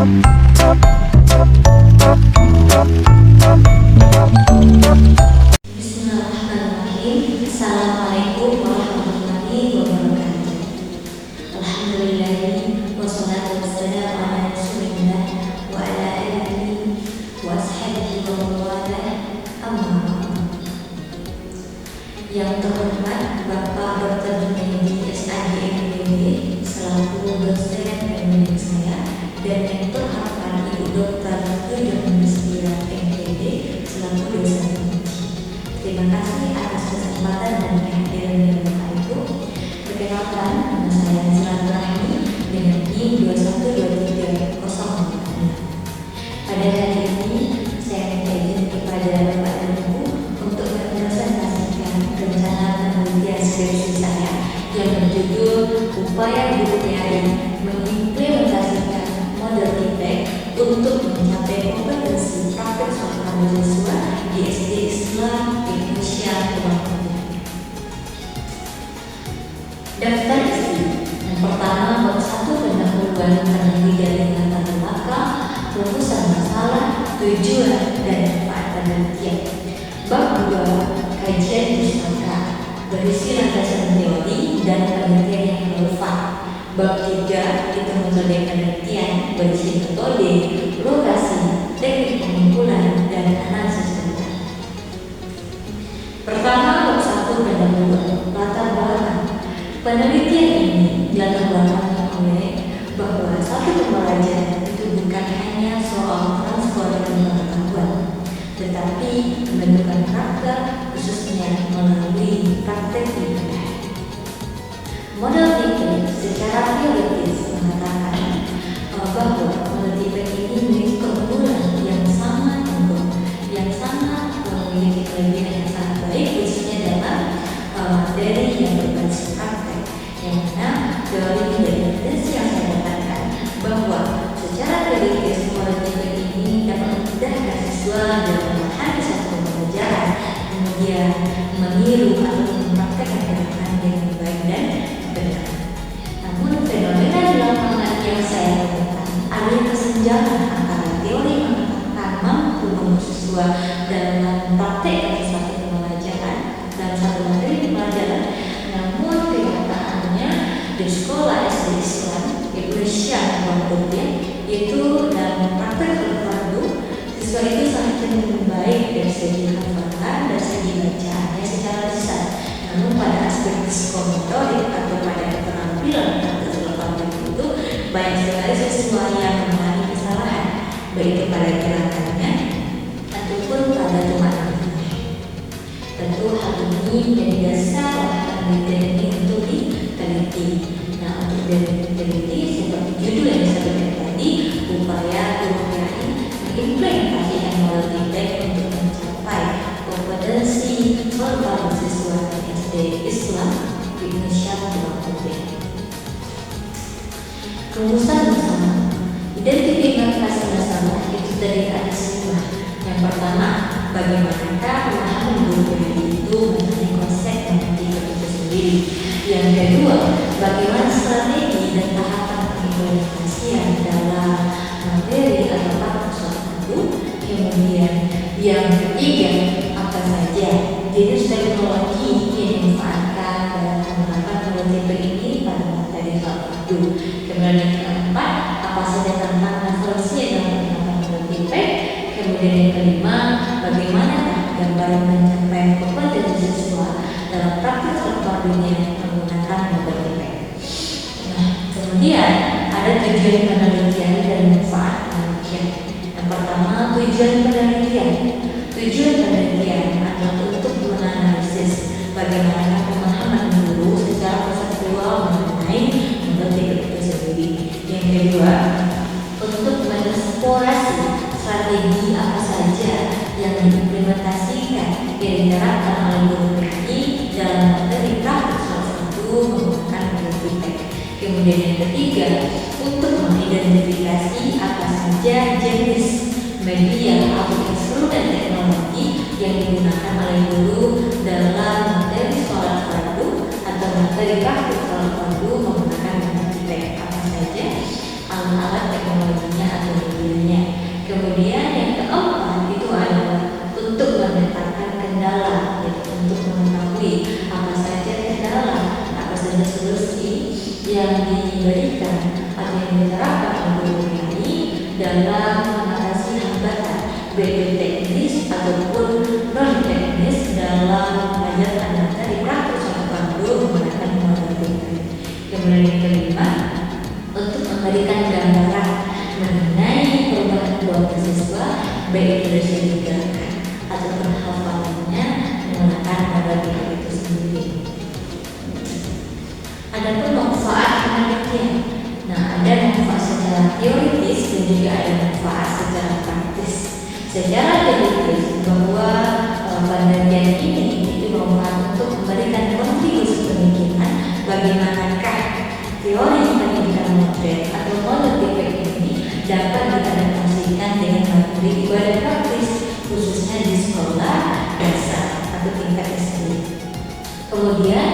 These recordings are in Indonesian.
Bismillahirrahmanirrahim. Assalamualaikum warahmatullahi wabarakatuh. Alhamdulillahi wassalatu wassalamu ala rasulillah wa ala alihi wa ashabihi wa mawala. Amma ba'du. Yang terhormat Bapak Dr. Junaidi SAG MPD selaku dosen pembimbing saya, dan yang terhormat Ibu Dr. Yudhistira MPD selaku dosen pembimbing. Terima kasih atas kesempatan dan kehadiran Bapak Ibu. Perkenalkan, nama saya Silaturahmi dengan NIM 212304. Pada hari ini saya minta izin kepada Bapak dan Ibu untuk mempresentasikan rencana penelitian skripsi saya yang berjudul Upaya Guru THI mengimplementasikan model feedback untuk mencapai kompetensi praktek soal mahasiswa di SD Islam Indonesia Kebangkitan. Daftar isi. Yang pertama, bab 1 pendahuluan penelitian dengan latar belakang, rumusan masalah, tujuan dan manfaat penelitian. Bab 2, kajian pustaka, berisi landasan teori dan penelitian yang relevan. Bab 3, itu metode penelitian, berisi metode, lokasi, teknik pengumpulan dan analisis data. Pertama, bab 1 pendahuluan, latar belakang. Penelitian ini dilatar belakangi oleh bahwa satu pembelajaran itu bukan hanya soal transfer pengetahuan, tetapi pembentukan karakter khususnya melalui praktek ibadah. Model feedback secara teoritis mengatakan bahwa model feedback ini memiliki keunggulan yang sangat unggul, yang sangat memiliki kelebihan yang sangat baik khususnya dalam materi yang berbasis praktek, yang mana teori dan evidensi yang saya dapatkan bahwa secara teoritis model feedback ini dapat memudahkan siswa dalam memahami satu pembelajaran, kemudian meniru atau mempraktekkan gerakan dengan baik dan benar. Namun fenomena di lapangan yang saya temukan ada kesenjangan antara teori mengatakan mampu membuat siswa dalam mempraktekkan suatu pembelajaran dalam satu materi pembelajaran, namun kenyataannya di sekolah SD Islam Indonesia Kebangkitan itu dalam praktek fardu siswa itu sangat cenderung baik dari segi hafalan dan segi bacaannya secara lisan. Namun pada aspek psikomotorik atau pada keterampilan praktek fardu itu banyak sekali siswa yang mengalami kesalahan, baik pada gerakannya ataupun pada tulisannya. Tentu hal ini menjadi dasar penelitian ini untuk diteliti. Nah, untuk diteliti seperti judul yang disebutkan tadi, upaya guru THI mengimplementasikan model feedback untuk mencapai kompetensi verbal siswa SD Islam Indonesia Kebangkitan. Rumusan bersama. Identifikasi masalah itu dari ada semua. Yang pertama, bagaimanakah pemahaman guru THI itu mengenai konsep mengerti itu sendiri. Yang kedua, bagaimana strategi dan tahapan pengimplementasian dalam materi atau praktek suatu guru. Kemudian yang ketiga, apa saja jenis teknologi yang dimanfaatkan dalam penerapan model ini pada materi fardu. Kemudian yang keempat, apa saja tantangan solusi dalam penerapan model feedback. Kemudian yang kelima, bagaimana gambaran pencapaian kompetensi siswa dalam praktek fardunya menggunakan model feedback. Nah, kemudian ada tujuan penelitian dan manfaat penelitian. Yang pertama, tujuan penelitian. Tujuan penelitian adalah untuk menganalisis bagaimana pemahaman guru secara konseptual mengenai model feedback itu sendiri. Yang kedua, untuk mengeksplorasi strategi apa saja yang diimplementasikan yang diterapkan oleh guru THI dalam materi praktek salah satu menggunakan model feedback. Kemudian yang ketiga, untuk mengidentifikasi apa saja jenis media atau instrumen dan teknologi yang digunakan oleh guru dalam materi sholat fardu atau materi praktek sholat fardu menggunakan model feedback. Apa saja alat alat teknologinya atau medianya. Kemudian yang keempat itu adalah untuk memetakan kendala, yaitu untuk mengetahui apa saja kendala, apa saja solusi yang diberikan atau yang diterapkan oleh guru PAI dalam mengatasi hambatan baik teknis ataupun non teknis dalam mengajarkan materi praktis atau pandu menggunakan model TIPEK. Kemudian yang kelima, untuk memberikan gambaran mengenai perubahan kelompok siswa baik itu dari gerakan ataupun hafalannya menggunakan model TIPEK itu sendiri. Adapun manfaat penelitian, nah ada manfaat secara teoritis dan juga ada manfaat secara praktis. Secara teoritis bahwa penelitian ini itu bermanfaat untuk memberikan kontribusi pemikiran bagaimanakah teori pendidikan modern atau model TIPEK ini dapat diadaptasikan dengan materi ibadah praktis khususnya di sekolah dasar atau tingkat SD. Kemudian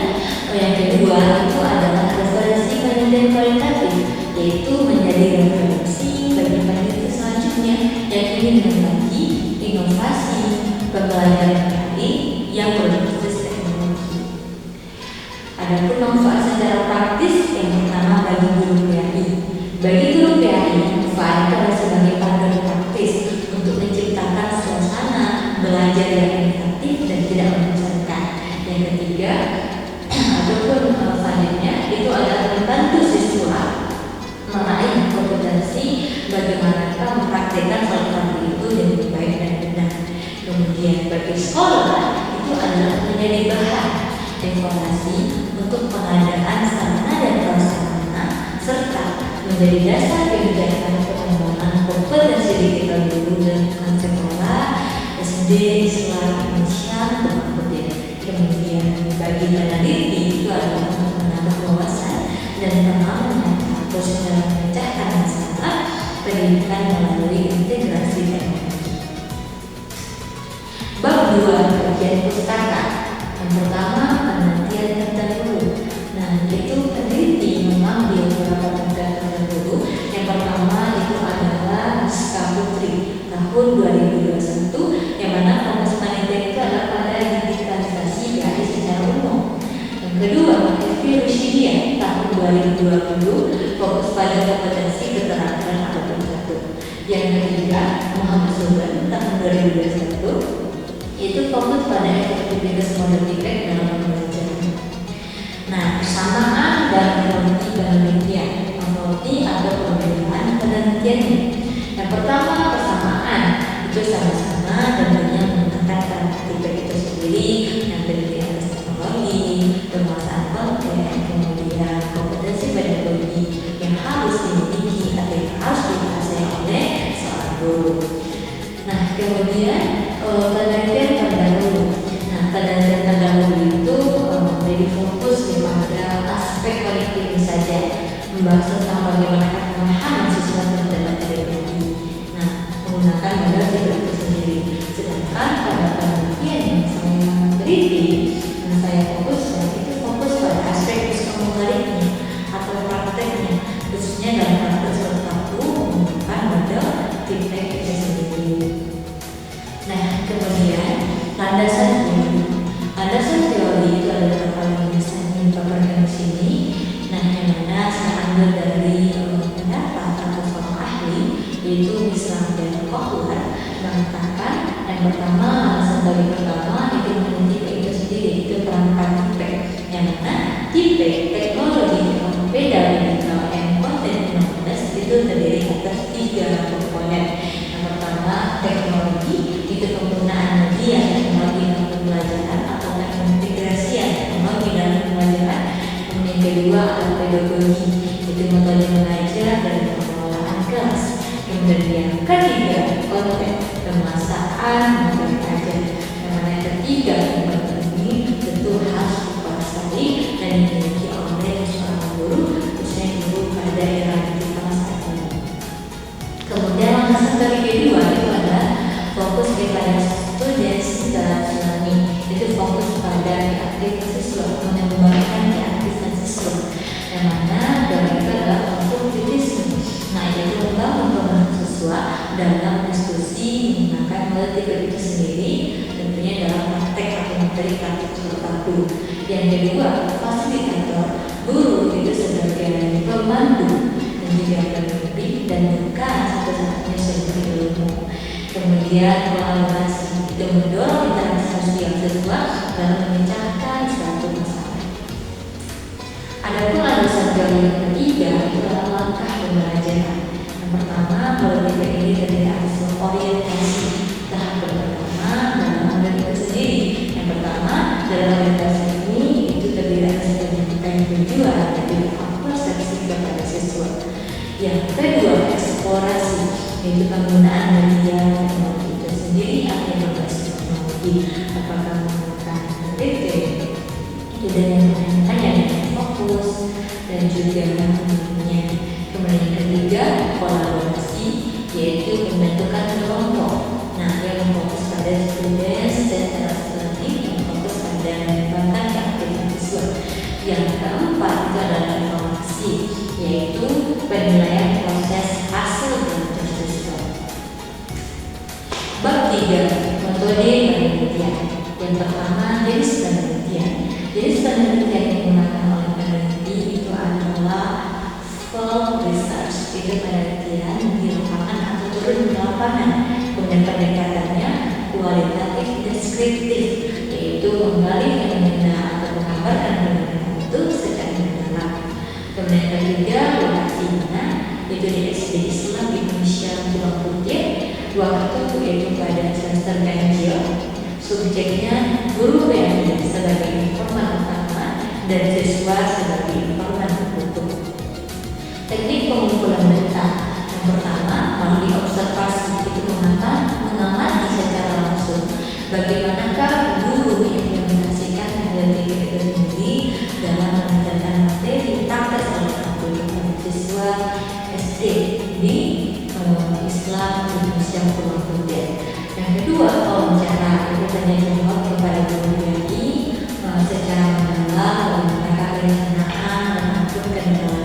yang kedua itu adalah referensi penelitian kualitatif, yaitu menjadi referensi bagi peneliti selanjutnya yang ingin berbagi inovasi pembelajaran PAI yang berbasis teknologi. Adapun manfaat secara praktis yang pertama bagi guru PAI. Bagi guru PAI, manfaat adalah sebagai panduan praktis untuk menciptakan suasana belajar yang interaktif dan tidak membosankan. Yang ketiga, ataupun selanjutnya itu adalah membantu siswa meraih kompetensi bagaimana mempraktikkan sesuatu itu dengan baik dan benar. Kemudian bagi sekolah itu adalah menjadi bahan informasi untuk pengadaan sarana dan prasarana serta menjadi dasar kebijakan pengembangan kompetensi digital guru dan sekolah SD Islam Indonesia berikutnya. Kemudian bagi peneliti itu adalah untuk menambah wawasan dan pengalaman proses dalam memecahkan masalah pendidikan melalui integrasi teknologi. Bab 2 kajian pustaka. Yang pertama penelitian terdahulu. Nah, itu peneliti memang di beberapa negara terdahulu. Yang pertama itu adalah Siska Putri tahun 2021, yang mana fokus penelitian itu adalah pada digitalisasi PAI secara umum. Yang kedua, Evi Rushidia tahun 2020 fokus pada kompetensi keterampilan ataupun satu. Yang ketiga, Muhammad Subhan tahun 2021 itu fokus pada efektivitas model TIPEK dalam pembelajaran. Nah, persamaan dan analogi penelitian, analogi atau perbedaan penelitiannya. Yang pertama persamaan itu sama-sama dan banyak menggunakan TIPEK itu sendiri, yang terdiri atas teknologi, penguasaan konten, kemudian kompetensi pedagogi yang harus dimiliki atau yang harus dikuasai oleh seorang guru. Nah, kemudian penelitian terdahulu. Nah, penelitian terdahulu itu lebih fokus kepada aspek kolektif saja, membahas tentang bagaimana pemahaman siswa terhadap teknologi. Nah, menggunakan model TIPEK itu sendiri. Sedangkan pada penelitian yang saya teliti, yang saya fokuskan itu fokus pada aspek psikomotoriknya atau prakteknya, khususnya dalam praktek satu menggunakan model TIPEK itu sendiri. Nah, kemudian landasan teori. Landasan teori itu adalah apa yang biasanya dipaparkan di sini. Nah, yang mana saya ambil dari pendapat atau seorang ahli, yaitu Islam dan Kohler, mengatakan yang pertama, alasan bagi pertama itu meneliti itu sendiri, itu perangkat TIPEK, yang mana TIPEK teknologi pedagogical and content knowledge itu terdiri atas 3 komponen. Yang pertama teknologi, itu penggunaan media teknologi dalam pembelajaran atau integrasian teknologi dalam pembelajaran. Kemudian kedua adalah pedagogi, itu metode mengajar dan pengelolaan kelas. Kemudian yang ketiga konten, pemasakan materi ajar. Yang mana yang ketiga komponen ini tentu harus dikuasai dan dimiliki oleh seorang guru, khususnya guru pada era digital saat ini. Kemudian landasan dari kedua itu adalah fokus kepada students learning, itu fokus pada aktivitas siswa, mengembangkan aktivitas siswa, yang mana dari itu adalah konstruktivisme. Nah, dari praktik terpadu. Yang kedua, fasilitator. Guru itu sebagai pemandu dan juga pembimbing dan bukan satu-satunya sumber ilmu. Kemudian kolaborasi itu mendorong interaksi sosial siswa dalam memecahkan suatu masalah. Adapun landasan teori yang ketiga adalah langkah pembelajaran. Yang pertama, melalui ini terdiri atas orientasi. Tahap pertama dalam model itu sendiri. Yang pertama, dalam orientasi ini itu terdiri atas penyampaian tujuan dan juga persepsi kepada siswa. Yang kedua, eksplorasi, yaitu penggunaan media teknologi itu sendiri atau berbasis teknologi. Apakah menggunakan PPT, itu dengan fokus dan juga lainnya. Kemudian yang ketiga, kolaborasi, yaitu pembentukan kelompok. Nah, yang memfokus pada students dan learning, yang fokus pada mengembangkan keaktifan siswa. Yang keempat itu adalah evaluasi, yaitu penilaian proses hasil belajar siswa. Bab 3, metode penelitian. Yang pertama, jenis penelitian. Jenis penelitian yang digunakan oleh peneliti itu adalah field research, itu penelitian di lapangan atau turun di lapangan. Kemudian pendekatannya kualitatif deskriptif, yaitu menggali fenomena atau menggambarkan fenomena itu secara mendalam. Kemudian yang ketiga, lokasinya itu di SD Islam Indonesia Pulau Putih, waktu yaitu pada semester ganjil. Subjeknya guru PNJ sebagai informan utama dan siswa sebagai informan penutup. Teknik pengumpulan data. Yang pertama, melalui observasi, itu mengamati secara langsung bagaimanakah guru mengimplementasikan metode itu sendiri dalam mengajarkan materi praktek oleh siswa SD di Islam Indonesia Pulau Putih. Yang kedua, wawancara, itu tanya jawab kepada guru PNI secara mendalam mengenai perencanaan dan atur kendala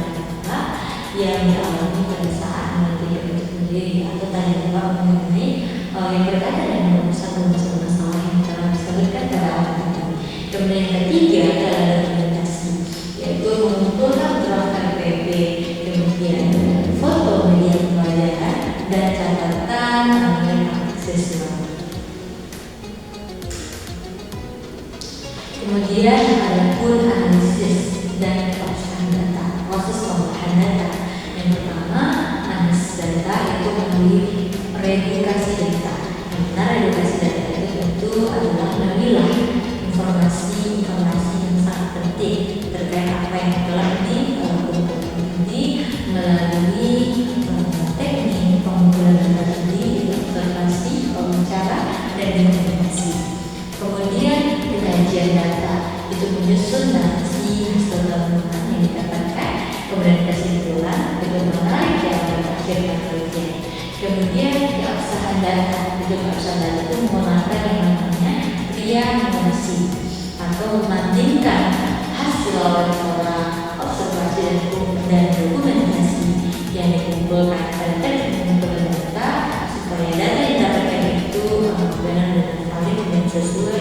yang dialami pada saat meneliti itu sendiri, atau tanya jawab mengenai yang berkaitan dengan urusan-urusan masalah yang telah disebutkan pada awal tadi. Kemudian yang ketiga adalah dokumentasi, yaitu mengumpulkan draft KPP, kemudian foto media pembelajaran dan catatan mengenai siswa. Kemudian ada pun analisis dan proses data, proses pengolahan data. Yang pertama, analisis data itu melalui reedukasi data. Yang benar, edukasi data itu tentu adalah memilah informasi-informasi yang sangat penting terkait apa yang telah dilakukan ini melalui teknik pengumpulan data sendiri, observasi, wawancara, dan dokumentasi. Kemudian kajian data itu menyusun narasi hasil temuan yang didapatkan, kemudian kesimpulan itu menarik yang berakhir penelitian. Kemudian keabsahan data itu menggunakan yang namanya triangulasi atau membandingkan hasil wawancara, observasi dan dokumentasi yang dikumpulkan pada teknik pengumpulan data supaya data yang didapatkan itu benar dan valid dan sesuai